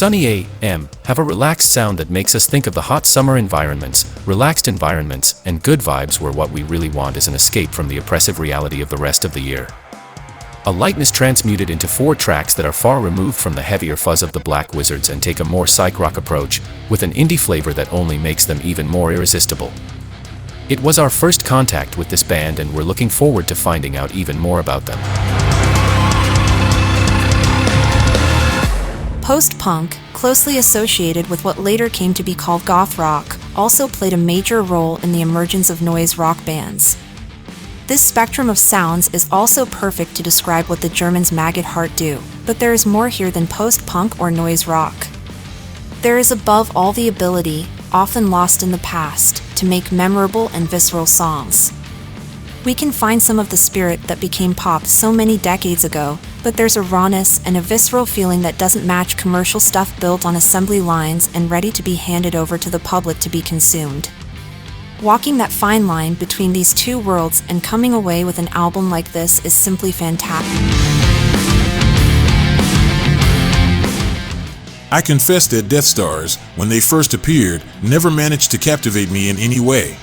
Sunny AM have a relaxed sound that makes us think of the hot summer environments. Relaxed environments and good vibes were what we really want as an escape from the oppressive reality of the rest of the year. A lightness transmuted into 4 tracks that are far removed from the heavier fuzz of the Black Wizards and take a more psych rock approach, with an indie flavor that only makes them even more irresistible. It was our first contact with this band and we're looking forward to finding out even more about them. Post-punk, closely associated with what later came to be called goth rock, also played a major role in the emergence of noise rock bands. This spectrum of sounds is also perfect to describe what the Germans Maggot Heart do, but there is more here than post-punk or noise rock. There is above all the ability, often lost in the past, to make memorable and visceral songs. We can find some of the spirit that became pop so many decades ago, but there's a rawness and a visceral feeling that doesn't match commercial stuff built on assembly lines and ready to be handed over to the public to be consumed. Walking that fine line between these two worlds and coming away with an album like this is simply fantastic. I confess that Deathstars, when they first appeared, never managed to captivate me in any way.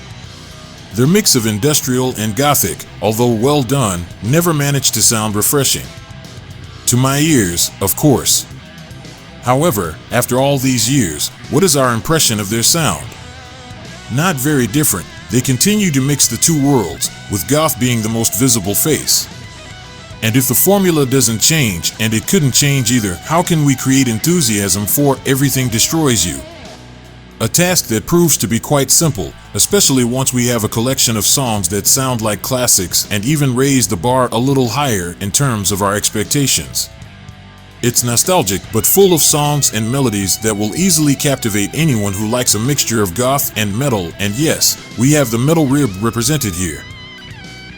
Their mix of industrial and gothic, although well done, never managed to sound refreshing. To my ears, of course. However, after all these years, what is our impression of their sound? Not very different. They continue to mix the two worlds, with goth being the most visible face. And if the formula doesn't change, and it couldn't change either, how can we create enthusiasm for Everything Destroys You? A task that proves to be quite simple, especially once we have a collection of songs that sound like classics and even raise the bar a little higher in terms of our expectations. It's nostalgic but full of songs and melodies that will easily captivate anyone who likes a mixture of goth and metal, and yes, we have the metal rib represented here.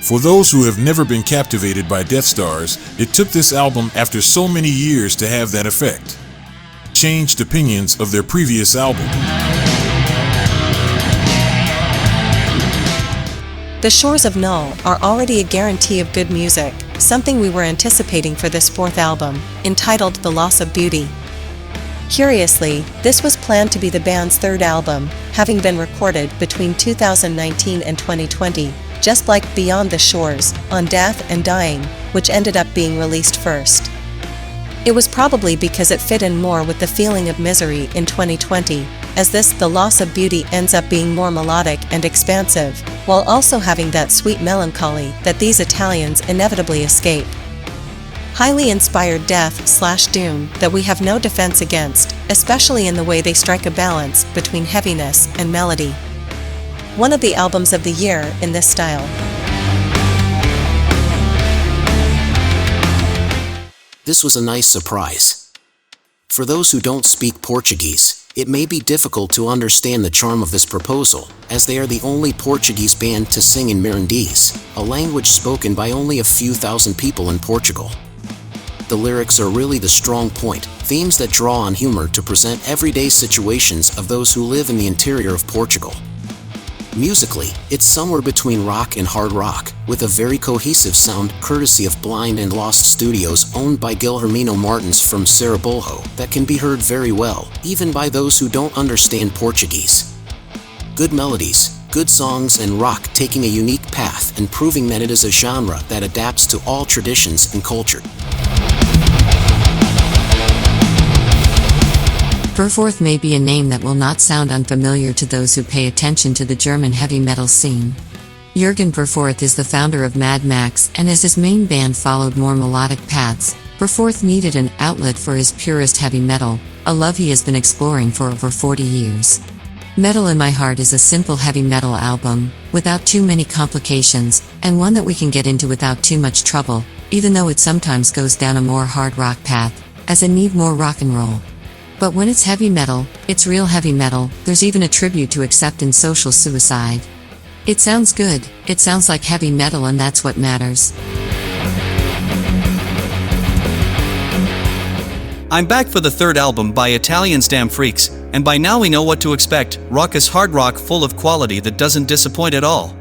For those who have never been captivated by Deathstars, it took this album after so many years to have that effect. Changed opinions of their previous album. The Shores of Null are already a guarantee of good music, something we were anticipating for this 4th album, entitled The Loss of Beauty. Curiously, this was planned to be the band's 3rd album, having been recorded between 2019 and 2020, just like Beyond the Shores, On Death and Dying, which ended up being released first. It was probably because it fit in more with the feeling of misery in 2020, as this The Loss of Beauty ends up being more melodic and expansive, while also having that sweet melancholy that these Italians inevitably escape. Highly inspired death/doom that we have no defense against, especially in the way they strike a balance between heaviness and melody. One of the albums of the year in this style. This was a nice surprise. For those who don't speak Portuguese, it may be difficult to understand the charm of this proposal, as they are the only Portuguese band to sing in Mirandese, a language spoken by only a few thousand people in Portugal. The lyrics are really the strong point, themes that draw on humor to present everyday situations of those who live in the interior of Portugal. Musically, it's somewhere between rock and hard rock, with a very cohesive sound courtesy of Blind and Lost Studios owned by Guilhermino Martins from Sarabolho that can be heard very well, even by those who don't understand Portuguese. Good melodies, good songs, and rock taking a unique path and proving that it is a genre that adapts to all traditions and culture. Breforth may be a name that will not sound unfamiliar to those who pay attention to the German heavy metal scene. Jürgen Breforth is the founder of Mad Max, and as his main band followed more melodic paths, Breforth needed an outlet for his purest heavy metal, a love he has been exploring for over 40 years. Metal in My Heart is a simple heavy metal album, without too many complications, and one that we can get into without too much trouble, even though it sometimes goes down a more hard rock path, as it need more rock and roll. But when it's heavy metal, it's real heavy metal. There's even a tribute to acceptance social suicide. It sounds good, it sounds like heavy metal, and that's what matters. I'm back for the 3rd album by Italians Damn Freaks, and by now we know what to expect. Rock is hard rock full of quality that doesn't disappoint at all.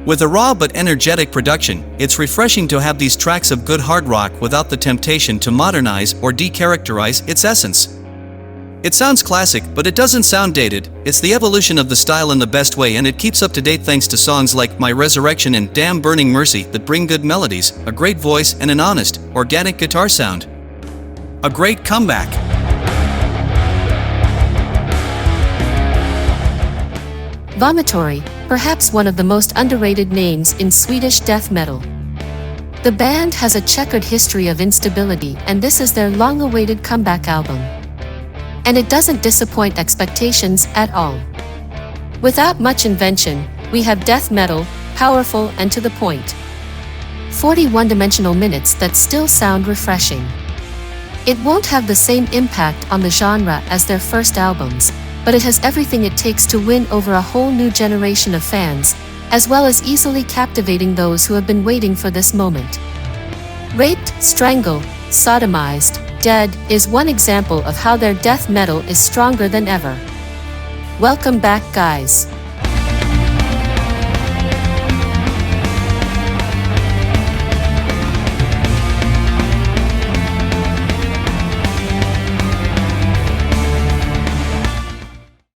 With a raw but energetic production, it's refreshing to have these tracks of good hard rock without the temptation to modernize or decharacterize its essence. It sounds classic, but it doesn't sound dated. It's the evolution of the style in the best way, and it keeps up to date thanks to songs like My Resurrection and Damn Burning Mercy that bring good melodies, a great voice, and an honest, organic guitar sound. A great comeback. Vomitory, perhaps one of the most underrated names in Swedish death metal. The band has a checkered history of instability, and this is their long-awaited comeback album. And it doesn't disappoint expectations at all. Without much invention, we have death metal, powerful and to the point. 40 one-dimensional minutes that still sound refreshing. It won't have the same impact on the genre as their first albums, but it has everything it takes to win over a whole new generation of fans, as well as easily captivating those who have been waiting for this moment. Raped, Strangled, Sodomized, Dead is one example of how their death metal is stronger than ever. Welcome back, guys.